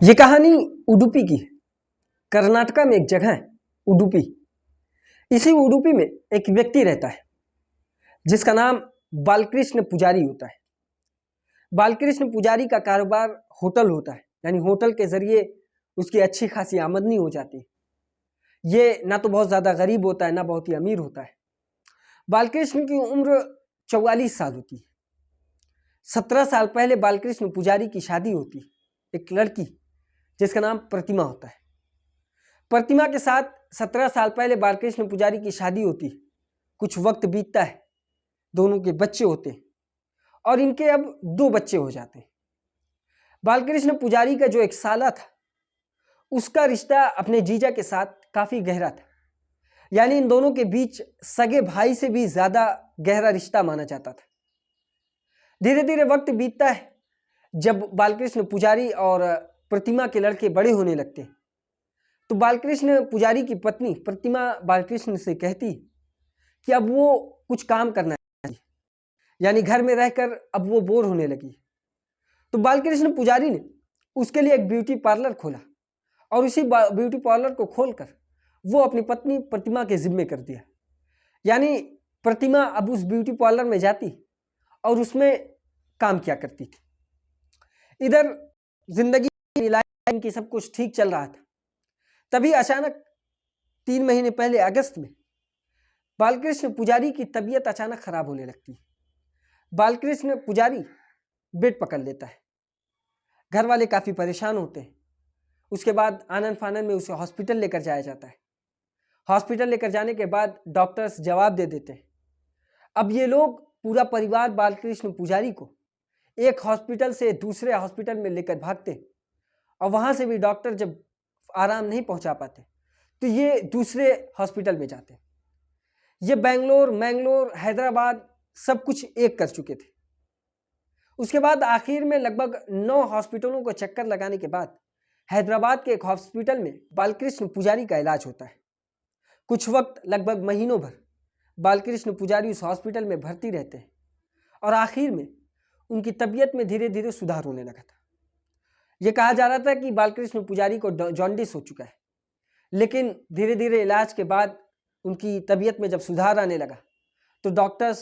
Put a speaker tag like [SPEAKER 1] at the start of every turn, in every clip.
[SPEAKER 1] ये कहानी उडुपी की है। कर्नाटका में एक जगह है उडुपी। इसी उडुपी में एक व्यक्ति रहता है जिसका नाम बालकृष्ण पुजारी होता है। बालकृष्ण पुजारी का कारोबार होटल होता है, यानी होटल के जरिए उसकी अच्छी खासी आमदनी हो जाती है। ये ना तो बहुत ज्यादा गरीब होता है ना बहुत ही अमीर होता है। बालकृष्ण की उम्र 44 साल होती है। 17 साल पहले बालकृष्ण पुजारी की शादी होती है एक लड़की जिसका नाम प्रतिमा होता है। प्रतिमा के साथ 17 साल पहले बालकृष्ण पुजारी की शादी होती है। कुछ वक्त बीतता है, दोनों के बच्चे होते हैं और इनके अब 2 बच्चे हो जाते हैं। बालकृष्ण पुजारी का जो एक साला था उसका रिश्ता अपने जीजा के साथ काफी गहरा था, यानी इन दोनों के बीच सगे भाई से भी ज्यादा गहरा रिश्ता माना जाता था। धीरे धीरे वक्त बीतता है। जब बालकृष्ण पुजारी और प्रतिमा के लड़के बड़े होने लगते हैं तो बालकृष्ण पुजारी की पत्नी प्रतिमा बालकृष्ण से कहती कि अब वो कुछ काम करना चाहिए, यानी घर में रहकर अब वो बोर होने लगी। तो बालकृष्ण पुजारी ने उसके लिए एक ब्यूटी पार्लर खोला और उसी ब्यूटी पार्लर को खोलकर वो अपनी पत्नी प्रतिमा के जिम्मे कर दिया। यानी प्रतिमा अब उस ब्यूटी पार्लर में जाती और उसमें काम किया करती थी। इधर जिंदगी की सब कुछ ठीक चल रहा था। तभी अचानक 3 महीने पहले अगस्त में बालकृष्ण पुजारी की तबीयत अचानक खराब होने लगती है। बालकृष्ण पुजारी बेड पकड़ लेता है। घर वाले काफी परेशान होते हैं। उसके बाद आनन फानन में उसे हॉस्पिटल लेकर जाया जाता है। हॉस्पिटल लेकर जाने के बाद डॉक्टर्स जवाब दे देते हैं। अब ये लोग पूरा परिवार बालकृष्ण पुजारी को एक हॉस्पिटल से दूसरे हॉस्पिटल में लेकर भागते हैं और वहां से भी डॉक्टर जब आराम नहीं पहुंचा पाते तो ये दूसरे हॉस्पिटल में जाते हैं। ये बेंगलोर, मैंगलोर, हैदराबाद सब कुछ एक कर चुके थे। उसके बाद आखिर में लगभग 9 हॉस्पिटलों को चक्कर लगाने के बाद हैदराबाद के एक हॉस्पिटल में बालकृष्ण पुजारी का इलाज होता है। कुछ वक्त लगभग महीनों भर बालकृष्ण पुजारी उस हॉस्पिटल में भर्ती रहते हैं और आखिर में उनकी तबीयत में धीरे धीरे सुधार होने लगा था। यह कहा जा रहा था कि बालकृष्ण पुजारी को जॉन्डिस हो चुका है, लेकिन धीरे धीरे इलाज के बाद उनकी तबीयत में जब सुधार आने लगा तो डॉक्टर्स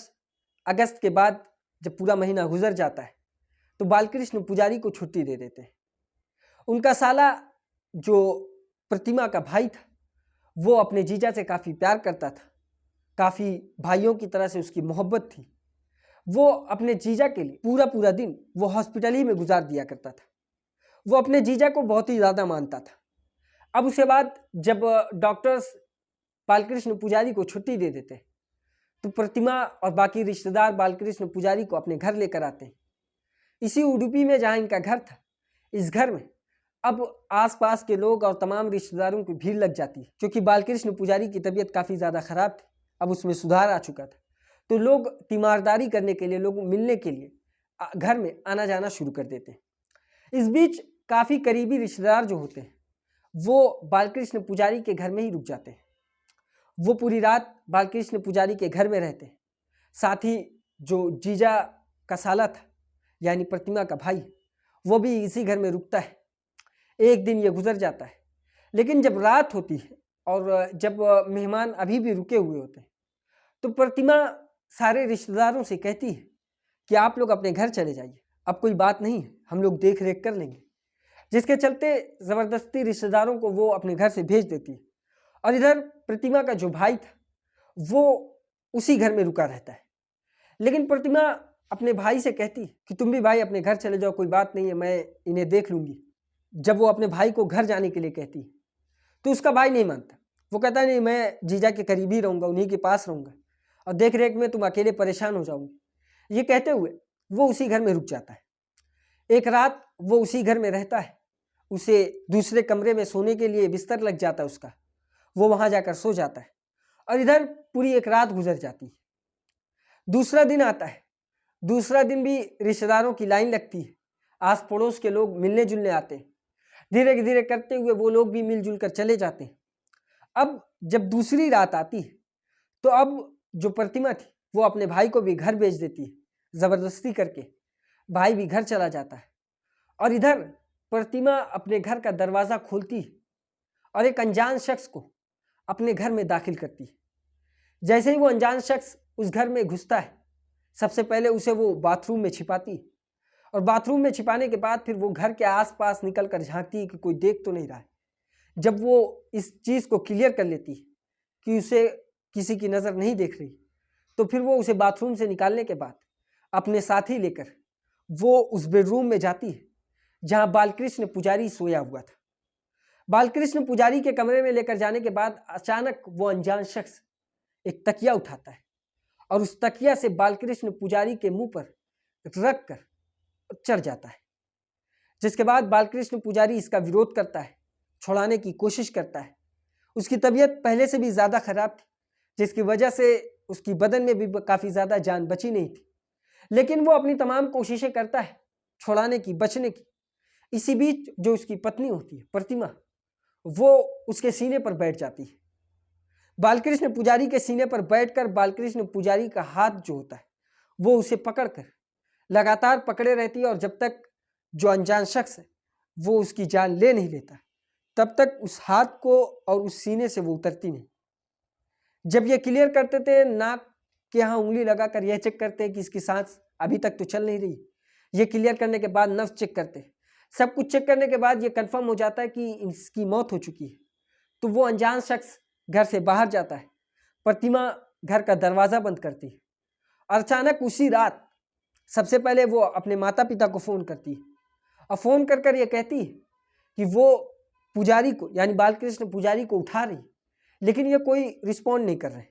[SPEAKER 1] अगस्त के बाद जब पूरा महीना गुजर जाता है तो बालकृष्ण पुजारी को छुट्टी दे देते हैं। उनका साला जो प्रतिमा का भाई था वो अपने जीजा से काफ़ी प्यार करता था, काफ़ी भाइयों की तरह से उसकी मोहब्बत थी। वो अपने जीजा के लिए पूरा पूरा दिन वो हॉस्पिटल ही में गुजार दिया करता था। वो अपने जीजा को बहुत ही ज़्यादा मानता था। अब उसके बाद जब डॉक्टर्स बालकृष्ण पुजारी को छुट्टी दे देते तो प्रतिमा और बाकी रिश्तेदार बालकृष्ण पुजारी को अपने घर लेकर आते हैं। इसी उडुपी में जहाँ इनका घर था, इस घर में अब आसपास के लोग और तमाम रिश्तेदारों की भीड़ लग जाती है, क्योंकि बालकृष्ण पुजारी की तबीयत काफ़ी ज़्यादा खराब थी। अब उसमें सुधार आ चुका था तो लोग तीमारदारी करने के लिए, लोग मिलने के लिए घर में आना जाना शुरू कर देते हैं। इस बीच काफ़ी करीबी रिश्तेदार जो होते हैं वो बालकृष्ण पुजारी के घर में ही रुक जाते हैं। वो पूरी रात बालकृष्ण पुजारी के घर में रहते हैं। साथ ही जो जीजा का साला था यानी प्रतिमा का भाई, वो भी इसी घर में रुकता है। एक दिन ये गुजर जाता है, लेकिन जब रात होती है और जब मेहमान अभी भी रुके हुए होते हैं तो प्रतिमा सारे रिश्तेदारों से कहती है कि आप लोग अपने घर चले जाइए, अब कोई बात नहीं है, हम लोग देख रेख कर लेंगे। जिसके चलते ज़बरदस्ती रिश्तेदारों को वो अपने घर से भेज देती है और इधर प्रतिमा का जो भाई था वो उसी घर में रुका रहता है। लेकिन प्रतिमा अपने भाई से कहती है कि तुम भी भाई अपने घर चले जाओ, कोई बात नहीं है, मैं इन्हें देख लूँगी। जब वो अपने भाई को घर जाने के लिए कहती है तो उसका भाई नहीं मानता। वो कहता है नहीं, मैं जीजा के करीब ही रहूँगा, उन्हीं के पास रहूँगा और देख रेख में तुम अकेले परेशान हो जाओगे। ये कहते हुए वो उसी घर में रुक जाता है। एक रात वो उसी घर में रहता है। उसे दूसरे कमरे में सोने के लिए बिस्तर लग जाता है उसका, वो वहाँ जाकर सो जाता है और इधर पूरी एक रात गुजर जाती है। दूसरा दिन आता है। दूसरा दिन भी रिश्तेदारों की लाइन लगती है, आस पड़ोस के लोग मिलने जुलने आते हैं। धीरे धीरे करते हुए वो लोग भी मिलजुल कर चले जाते हैं। अब जब दूसरी रात आती है तो अब जो प्रतिमा थी वो अपने भाई को भी घर भेज देती है, ज़बरदस्ती करके भाई भी घर चला जाता है। और इधर प्रतिमा अपने घर का दरवाज़ा खोलती है और एक अनजान शख्स को अपने घर में दाखिल करती है। जैसे ही वो अनजान शख्स उस घर में घुसता है, सबसे पहले उसे वो बाथरूम में छिपाती है और बाथरूम में छिपाने के बाद फिर वो घर के आसपास निकल कर झांकती है कि कोई देख तो नहीं रहा है। जब वो इस चीज़ को क्लियर कर लेती है कि उसे किसी की नज़र नहीं देख रही, तो फिर वो उसे बाथरूम से निकालने के बाद अपने साथी लेकर वो उस बेडरूम में जाती है जहाँ बालकृष्ण पुजारी सोया हुआ था। बालकृष्ण पुजारी के कमरे में लेकर जाने के बाद अचानक वो अनजान शख्स एक तकिया उठाता है और उस तकिया से बालकृष्ण पुजारी के मुंह पर रख कर चढ़ जाता है, जिसके बाद बालकृष्ण पुजारी इसका विरोध करता है, छुड़ाने की कोशिश करता है। उसकी तबीयत पहले से भी ज़्यादा खराब थी, जिसकी वजह से उसकी बदन में भी काफ़ी ज़्यादा जान बची नहीं थी, लेकिन वो अपनी तमाम कोशिशें करता है छुड़ाने की, बचने की। इसी बीच जो उसकी पत्नी होती है प्रतिमा, वो उसके सीने पर बैठ जाती है। बालकृष्ण पुजारी के सीने पर बैठकर बालकृष्ण पुजारी का हाथ जो होता है वो उसे पकड़कर लगातार पकड़े रहती है और जब तक जो अनजान शख्स है वो उसकी जान ले नहीं लेता, तब तक उस हाथ को और उस सीने से वो उतरती नहीं। जब ये क्लियर करते थे, नाक के यहाँ उंगली लगाकर यह चेक करते कि इसकी सांस अभी तक तो चल नहीं रही। ये क्लियर करने के बाद नब्ज चेक करते, सब कुछ चेक करने के बाद ये कंफर्म हो जाता है कि इसकी मौत हो चुकी है। तो वो अनजान शख्स घर से बाहर जाता है। प्रतिमा घर का दरवाज़ा बंद करती है और अचानक उसी रात सबसे पहले वो अपने माता पिता को फ़ोन करती है और फ़ोन कर कर ये कहती है कि वो पुजारी को यानी बालकृष्ण पुजारी को उठा रही, लेकिन ये कोई रिस्पॉन्ड नहीं कर रहे।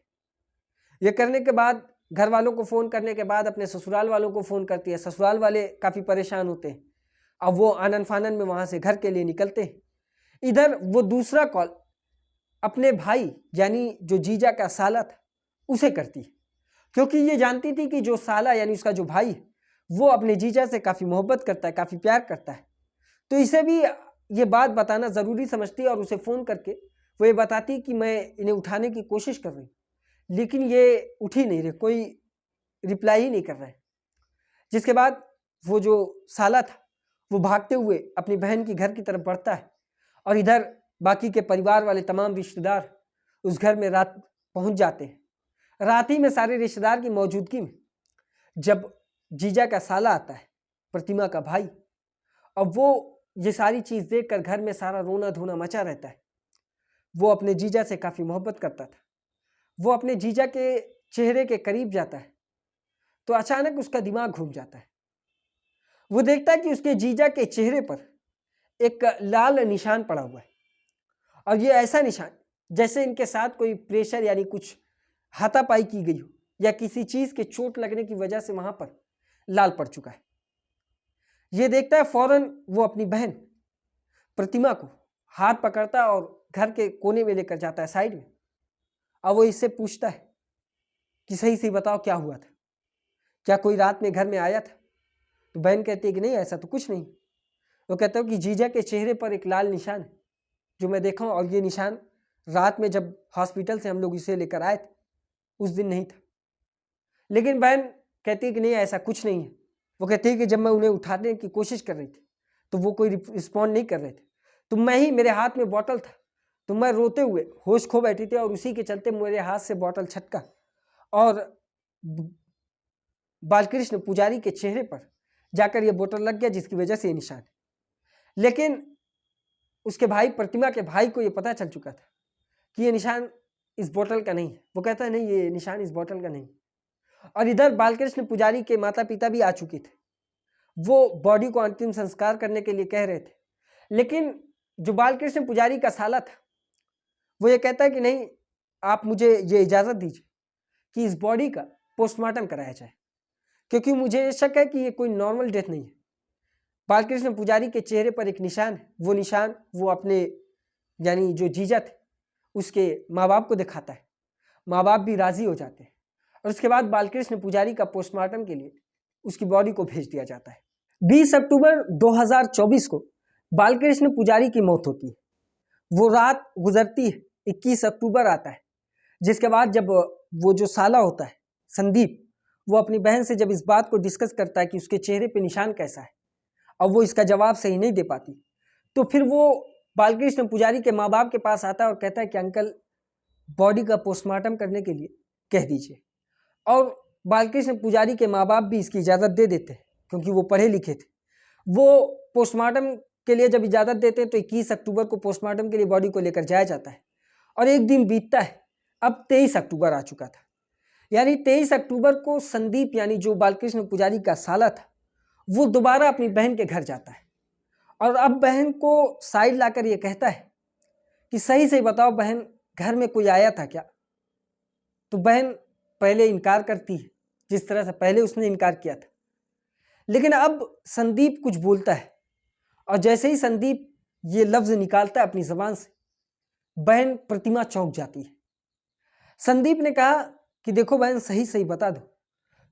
[SPEAKER 1] ये करने के बाद घर वालों को फ़ोन करने के बाद अपने ससुराल वालों को फ़ोन करती है। ससुराल वाले काफ़ी परेशान होते हैं। अब वो आनन फानन में वहाँ से घर के लिए निकलते हैं। इधर वो दूसरा कॉल अपने भाई यानी जो जीजा का साला था उसे करती है, क्योंकि ये जानती थी कि जो साला यानी उसका जो भाई है वो अपने जीजा से काफ़ी मोहब्बत करता है, काफ़ी प्यार करता है। तो इसे भी ये बात बताना ज़रूरी समझती है और उसे फ़ोन करके वो ये बताती कि मैं इन्हें उठाने की कोशिश कर रही, लेकिन ये उठ ही नहीं रहे, कोई रिप्लाई ही नहीं कर रहे। जिसके बाद वो जो साला था वो भागते हुए अपनी बहन की घर की तरफ बढ़ता है और इधर बाकी के परिवार वाले तमाम रिश्तेदार उस घर में रात पहुंच जाते हैं। रात ही में सारे रिश्तेदार की मौजूदगी में जब जीजा का साला आता है, प्रतिमा का भाई, अब वो ये सारी चीज़ देखकर घर में सारा रोना धोना मचा रहता है। वो अपने जीजा से काफ़ी मोहब्बत करता था। वो अपने जीजा के चेहरे के करीब जाता है तो अचानक उसका दिमाग घूम जाता है। वो देखता है कि उसके जीजा के चेहरे पर एक लाल निशान पड़ा हुआ है और ये ऐसा निशान जैसे इनके साथ कोई प्रेशर यानी कुछ हाथापाई की गई हो या किसी चीज़ के चोट लगने की वजह से वहाँ पर लाल पड़ चुका है। ये देखता है, फौरन वो अपनी बहन प्रतिमा को हाथ पकड़ता है और घर के कोने में लेकर जाता है साइड में। अब वो इससे पूछता है कि सही से बताओ क्या हुआ था, क्या कोई रात में घर में आया था? तो बहन कहती है कि नहीं, ऐसा तो कुछ नहीं। वो कहता है कि जीजा के चेहरे पर एक लाल निशान है जो मैं देखा हूँ, और ये निशान रात में जब हॉस्पिटल से हम लोग इसे लेकर आए थे उस दिन नहीं था। लेकिन बहन कहती है कि नहीं, ऐसा कुछ नहीं है। वो कहती है कि जब मैं उन्हें उठाने की कोशिश कर रही थी तो वो कोई रिस्पॉन्ड नहीं कर रहे थे, तो मैं ही, मेरे हाथ में बॉटल था तो मैं रोते हुए होश खो बैठी थी और उसी के चलते मेरे हाथ से बॉटल छटका और बालकृष्ण पुजारी के चेहरे पर जाकर ये बोतल लग गया, जिसकी वजह से ये निशान है। लेकिन उसके भाई, प्रतिमा के भाई को ये पता चल चुका था कि ये निशान इस बोतल का नहीं है। वो कहता है नहीं, ये निशान इस बोतल का नहीं। और इधर बालकृष्ण पुजारी के माता पिता भी आ चुके थे। वो बॉडी को अंतिम संस्कार करने के लिए कह रहे थे, लेकिन जो बालकृष्ण पुजारी का साला था वो ये कहता है कि नहीं, आप मुझे ये इजाज़त दीजिए कि इस बॉडी का पोस्टमार्टम कराया जाए, क्योंकि मुझे शक है कि ये कोई नॉर्मल डेथ नहीं है। बालकृष्ण पुजारी के चेहरे पर एक निशान है, वो निशान वो अपने यानी जो जीजा थे उसके माँ बाप को दिखाता है। माँ बाप भी राज़ी हो जाते हैं और उसके बाद बालकृष्ण पुजारी का पोस्टमार्टम के लिए उसकी बॉडी को भेज दिया जाता है। 20 अक्टूबर 2024 को बालकृष्ण पुजारी की मौत होती है। वो रात गुजरती है, 21 अक्टूबर आता है, जिसके बाद जब वो जो साला होता है संदीप, वो अपनी बहन से जब इस बात को डिस्कस करता है कि उसके चेहरे पे निशान कैसा है, और वो इसका जवाब सही नहीं दे पाती, तो फिर वो बालकृष्ण पुजारी के माँ बाप के पास आता है और कहता है कि अंकल बॉडी का पोस्टमार्टम करने के लिए कह दीजिए। और बालकृष्ण पुजारी के माँ बाप भी इसकी इजाज़त दे देते हैं क्योंकि वो पढ़े लिखे थे। वो पोस्टमार्टम के लिए जब इजाज़त देते हैं तो 21 अक्टूबर को पोस्टमार्टम के लिए बॉडी को लेकर जाया जाता है और एक दिन बीतता है। अब 23 अक्टूबर आ चुका था, यानी 23 अक्टूबर को संदीप यानी जो बालकृष्ण पुजारी का साला था वो दोबारा अपनी बहन के घर जाता है और अब बहन को साइड लाकर ये कहता है कि सही से बताओ बहन, घर में कोई आया था क्या? तो बहन पहले इनकार करती है, जिस तरह से पहले उसने इनकार किया था। लेकिन अब संदीप कुछ बोलता है और जैसे ही संदीप ये लफ्ज़ निकालता है अपनी ज़बान से, बहन प्रतिमा चौंक जाती है। संदीप ने कहा कि देखो बहन, सही सही बता दो,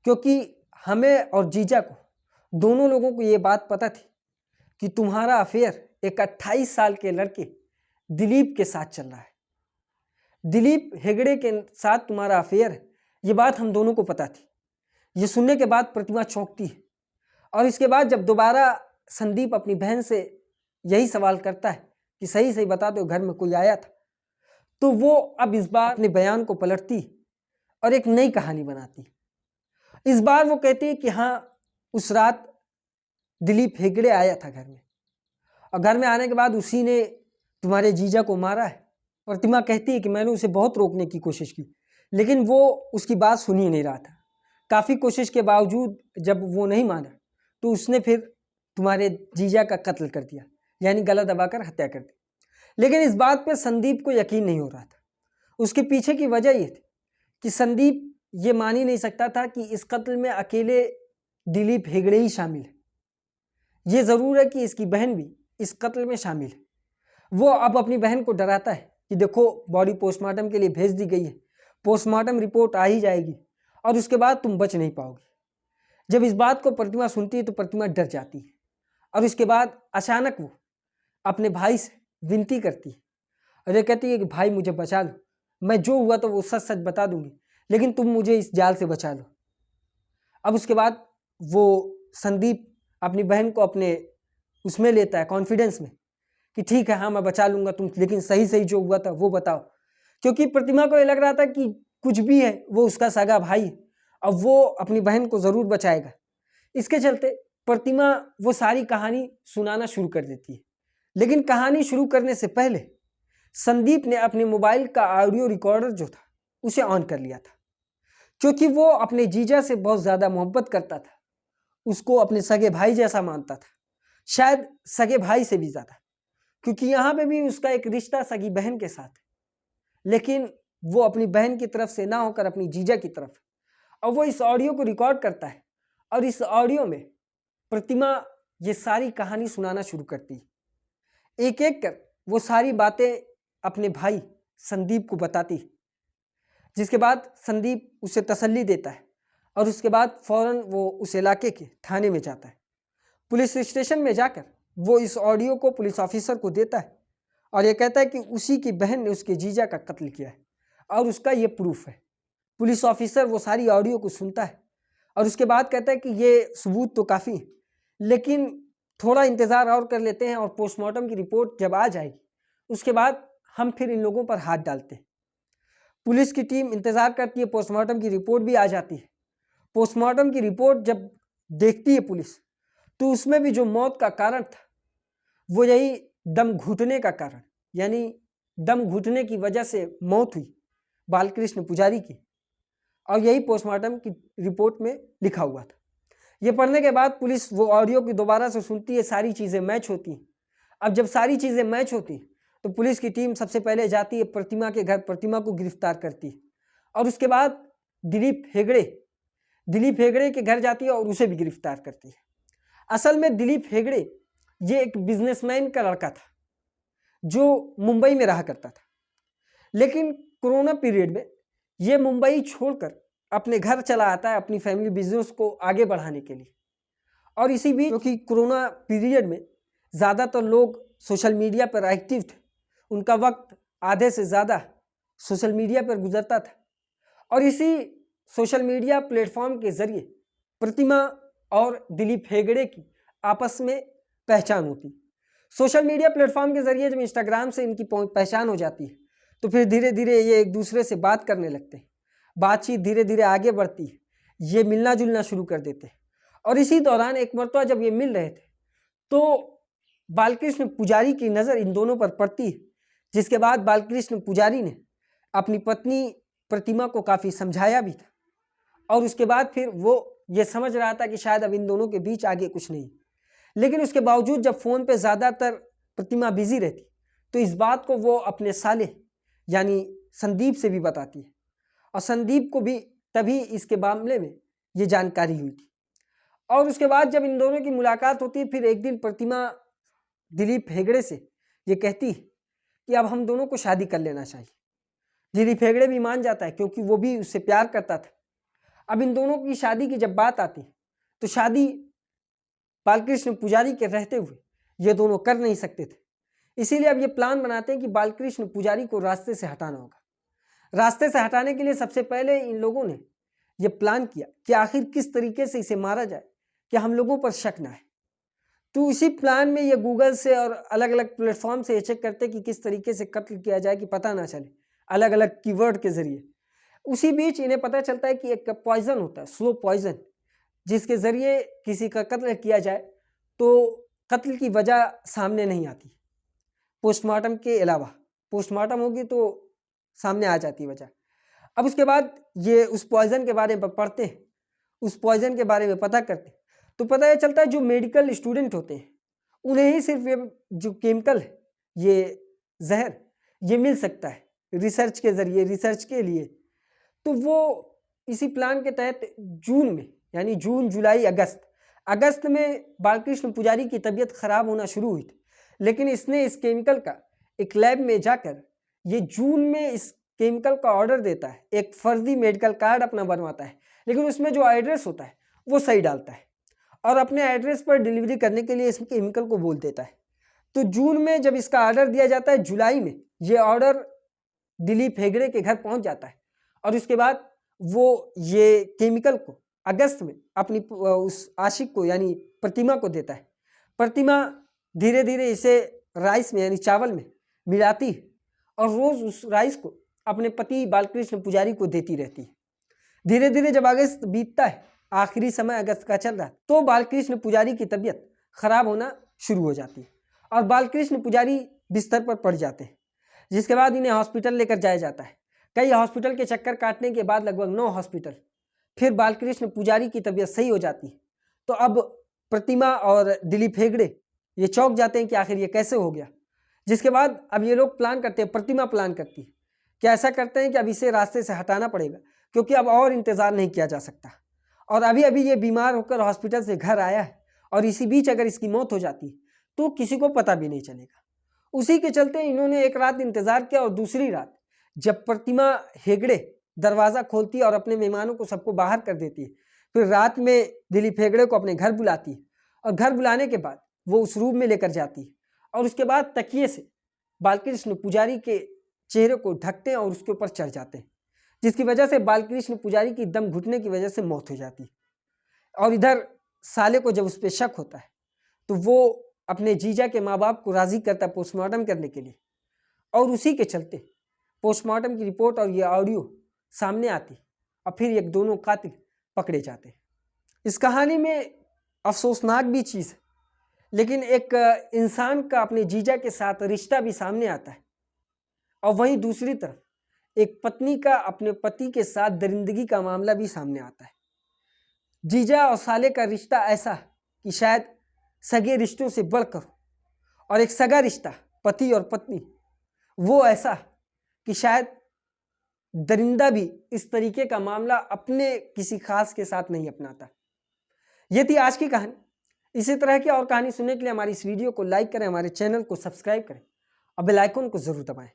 [SPEAKER 1] क्योंकि हमें और जीजा को, दोनों लोगों को ये बात पता थी कि तुम्हारा अफेयर एक 28 साल के लड़के दिलीप के साथ चल रहा है। दिलीप हेगड़े के साथ तुम्हारा अफेयर है, ये बात हम दोनों को पता थी। ये सुनने के बाद प्रतिमा चौंकती है और इसके बाद जब दोबारा संदीप अपनी बहन से यही सवाल करता है कि सही सही बता दो घर में कोई आया था, तो वो अब इस बार अपने बयान को पलटती और एक नई कहानी बनाती। इस बार वो कहती है कि हाँ, उस रात दिलीप हेगड़े आया था घर में और घर में आने के बाद उसी ने तुम्हारे जीजा को मारा है। प्रतिमा कहती है कि मैंने उसे बहुत रोकने की कोशिश की लेकिन वो उसकी बात सुन ही नहीं रहा था। काफ़ी कोशिश के बावजूद जब वो नहीं माना तो उसने फिर तुम्हारे जीजा का कत्ल कर दिया, यानी गला दबाकर हत्या कर दी। लेकिन इस बात पे संदीप को यकीन नहीं हो रहा था। उसके पीछे की वजह ये थी कि संदीप ये मान ही नहीं सकता था कि इस कत्ल में अकेले दिलीप हेगड़े ही शामिल है। ये ज़रूर है कि इसकी बहन भी इस कत्ल में शामिल है। वो अब अपनी बहन को डराता है कि देखो बॉडी पोस्टमार्टम के लिए भेज दी गई है, पोस्टमार्टम रिपोर्ट आ ही जाएगी और उसके बाद तुम बच नहीं पाओगे। जब इस बात को प्रतिमा सुनती है तो प्रतिमा डर जाती है और उसके बाद अचानक वो अपने भाई से विनती करती है और ये कहती है कि भाई मुझे बचा लो, मैं जो हुआ तो वो सच सच बता दूंगी, लेकिन तुम मुझे इस जाल से बचा लो। अब उसके बाद वो संदीप अपनी बहन को अपने उसमें लेता है, कॉन्फिडेंस में, कि ठीक है हाँ मैं बचा लूँगा तुम, लेकिन सही सही जो हुआ था वो बताओ। क्योंकि प्रतिमा को ये लग रहा था कि कुछ भी है वो उसका सगा भाई है और वो अपनी बहन को ज़रूर बचाएगा। इसके चलते प्रतिमा वो सारी कहानी सुनाना शुरू कर देती है। लेकिन कहानी शुरू करने से पहले संदीप ने अपने मोबाइल का ऑडियो रिकॉर्डर जो था उसे ऑन कर लिया था, क्योंकि वो अपने जीजा से बहुत ज़्यादा मोहब्बत करता था, उसको अपने सगे भाई जैसा मानता था, शायद सगे भाई से भी ज़्यादा, क्योंकि यहाँ पे भी उसका एक रिश्ता सगी बहन के साथ है, लेकिन वो अपनी बहन की तरफ से ना होकर अपनी जीजा की तरफ। और वो इस ऑडियो को रिकॉर्ड करता है और इस ऑडियो में प्रतिमा ये सारी कहानी सुनाना शुरू करती है। एक एक कर वो सारी बातें अपने भाई संदीप को बताती है, जिसके बाद संदीप उसे तसल्ली देता है और उसके बाद फौरन वो उस इलाके के थाने में जाता है। पुलिस स्टेशन में जाकर वो इस ऑडियो को पुलिस ऑफिसर को देता है और ये कहता है कि उसी की बहन ने उसके जीजा का कत्ल किया है और उसका ये प्रूफ है। पुलिस ऑफिसर वो सारी ऑडियो को सुनता है और उसके बाद कहता है कि ये सबूत तो काफ़ी है, लेकिन थोड़ा इंतज़ार और कर लेते हैं और पोस्टमार्टम की रिपोर्ट जब आ जाएगी उसके बाद हम फिर इन लोगों पर हाथ डालते हैं। पुलिस की टीम इंतज़ार करती है, पोस्टमार्टम की रिपोर्ट भी आ जाती है। पोस्टमार्टम की रिपोर्ट जब देखती है पुलिस, तो उसमें भी जो मौत का कारण था वो यही दम घुटने का कारण, यानी दम घुटने की वजह से मौत हुई बालकृष्ण पुजारी की, और यही पोस्टमार्टम की रिपोर्ट में लिखा हुआ था। ये पढ़ने के बाद पुलिस वो ऑडियो की दोबारा से सुनती है, सारी चीज़ें मैच होती हैं। अब जब सारी चीज़ें मैच होती हैं तो पुलिस की टीम सबसे पहले जाती है प्रतिमा के घर, प्रतिमा को गिरफ्तार करती है और उसके बाद दिलीप हेगड़े के घर जाती है और उसे भी गिरफ्तार करती है। असल में दिलीप हेगड़े ये एक बिजनेसमैन का लड़का था जो मुंबई में रहा करता था, लेकिन कोरोना पीरियड में ये मुंबई छोड़कर अपने घर चला आता है अपनी फैमिली बिजनेस को आगे बढ़ाने के लिए। और इसी बीच क्योंकि कोरोना पीरियड में ज़्यादातर लोग सोशल मीडिया पर एक्टिव थे, उनका वक्त आधे से ज़्यादा सोशल मीडिया पर गुजरता था और इसी सोशल मीडिया प्लेटफॉर्म के ज़रिए प्रतिमा और दिलीप हेगड़े की आपस में पहचान होती। सोशल मीडिया प्लेटफॉर्म के जरिए जब इंस्टाग्राम से इनकी पहचान हो जाती है तो फिर धीरे धीरे ये एक दूसरे से बात करने लगते हैं, बातचीत धीरे धीरे आगे बढ़ती है, ये मिलना जुलना शुरू कर देते हैं। और इसी दौरान एक मरतबा जब ये मिल रहे थे तो बालकृष्ण पुजारी की नज़र इन दोनों पर पड़ती है, जिसके बाद बालकृष्ण पुजारी ने अपनी पत्नी प्रतिमा को काफ़ी समझाया भी था और उसके बाद फिर वो ये समझ रहा था कि शायद अब इन दोनों के बीच आगे कुछ नहीं। लेकिन उसके बावजूद जब फ़ोन पे ज़्यादातर प्रतिमा बिजी रहती तो इस बात को वो अपने साले यानी संदीप से भी बताती है और संदीप को भी तभी इसके मामले में ये जानकारी हुई थी। और उसके बाद जब इन दोनों की मुलाकात होती है फिर एक दिन प्रतिमा दिलीप हेगड़े से ये कहती है कि अब हम दोनों को शादी कर लेना चाहिए। दिलीप हेगड़े भी मान जाता है क्योंकि वो भी उससे प्यार करता था। अब इन दोनों की शादी की जब बात आती तो शादी बालकृष्ण पुजारी के रहते हुए ये दोनों कर नहीं सकते थे, इसीलिए अब ये प्लान बनाते हैं कि बालकृष्ण पुजारी को रास्ते से हटाना होगा। रास्ते से हटाने के लिए सबसे पहले इन लोगों ने ये प्लान किया कि आखिर किस तरीके से इसे मारा जाए कि हम लोगों पर शक ना है। तो इसी प्लान में ये गूगल से और अलग अलग प्लेटफॉर्म से ये चेक करते कि किस तरीके से कत्ल किया जाए कि पता ना चले, अलग अलग कीवर्ड के जरिए। उसी बीच इन्हें पता चलता है कि एक पॉइजन होता है, स्लो पॉइजन, जिसके ज़रिए किसी का कत्ल किया जाए तो कत्ल की वजह सामने नहीं आती। पोस्टमार्टम के अलावा पोस्टमार्टम होगी तो सामने आ जाती वजह। अब उसके बाद ये उस पॉइजन के बारे में पढ़ते हैं, उस पॉइजन के बारे में पता करते हैं तो पता ये चलता है जो मेडिकल स्टूडेंट होते हैं उन्हें ही सिर्फ ये जो केमिकल है, ये जहर, ये मिल सकता है रिसर्च के ज़रिए, रिसर्च के लिए। तो वो इसी प्लान के तहत जून में यानी जून जुलाई अगस्त में बालकृष्ण पुजारी की तबीयत खराब होना शुरू हुई थी, लेकिन इसने इस केमिकल का एक लैब में जाकर ये जून में इस केमिकल का ऑर्डर देता है, एक फर्जी मेडिकल कार्ड अपना बनवाता है, लेकिन उसमें जो एड्रेस होता है वो सही डालता है और अपने एड्रेस पर डिलीवरी करने के लिए इस केमिकल को बोल देता है। तो जून में जब इसका ऑर्डर दिया जाता है, जुलाई में ये ऑर्डर दिलीप हेगड़े के घर पहुंच जाता है और उसके बाद वो ये केमिकल को अगस्त में अपनी उस आशिक को यानी प्रतिमा को देता है। प्रतिमा धीरे धीरे इसे राइस में यानी चावल में मिलाती है और रोज़ उस राइस को अपने पति बालकृष्ण पुजारी को देती रहती है। धीरे धीरे जब अगस्त बीतता है, आखिरी समय अगस्त का चल रहा है, तो बालकृष्ण पुजारी की तबीयत खराब होना शुरू हो जाती है और बालकृष्ण पुजारी बिस्तर पर पड़ जाते हैं, जिसके बाद इन्हें हॉस्पिटल लेकर जाया जाता है। कई हॉस्पिटल के चक्कर काटने के बाद लगभग 9 हॉस्पिटल, फिर बालकृष्ण पुजारी की तबीयत सही हो जाती है। तो अब प्रतिमा और दिलीप हेगड़े ये चौंक जाते हैं कि आखिर ये कैसे हो गया। जिसके बाद अब ये लोग प्लान करते हैं, प्रतिमा प्लान करती है कि ऐसा करते हैं कि अब इसे रास्ते से हटाना पड़ेगा क्योंकि अब और इंतज़ार नहीं किया जा सकता और अभी अभी ये बीमार होकर हॉस्पिटल से घर आया है और इसी बीच अगर इसकी मौत हो जाती है तो किसी को पता भी नहीं चलेगा। उसी के चलते इन्होंने एक रात इंतज़ार किया और दूसरी रात जब प्रतिमा हेगड़े दरवाज़ा खोलती है और अपने मेहमानों को सबको बाहर कर देती है, फिर रात में दिलीप हेगड़े को अपने घर बुलाती है और घर बुलाने के बाद वो उस रूम में लेकर जाती है और उसके बाद तकिए से बालकृष्ण पुजारी के चेहरे को ढकते हैं और उसके ऊपर चढ़ जाते हैं, जिसकी वजह से बालकृष्ण पुजारी की दम घुटने की वजह से मौत हो जाती है। और इधर साले को जब उस पर शक होता है तो वो अपने जीजा के माँ बाप को राज़ी करता है पोस्टमार्टम करने के लिए और उसी के चलते पोस्टमार्टम की रिपोर्ट और ये ऑडियो सामने आती और फिर एक दोनों कातिल पकड़े जाते हैं। इस कहानी में अफसोसनाक भी चीज़ है, लेकिन एक इंसान का अपने जीजा के साथ रिश्ता भी सामने आता है और वहीं दूसरी तरफ एक पत्नी का अपने पति के साथ दरिंदगी का मामला भी सामने आता है। जीजा और साले का रिश्ता ऐसा कि शायद सगे रिश्तों से बढ़कर, और एक सगा रिश्ता पति और पत्नी वो ऐसा कि शायद दरिंदा भी इस तरीके का मामला अपने किसी खास के साथ नहीं अपनाता। ये थी आज की कहानी। इसी तरह की और कहानी सुनने के लिए हमारी इस वीडियो को लाइक करें, हमारे चैनल को सब्सक्राइब करें और बेल आइकन को ज़रूर दबाएं।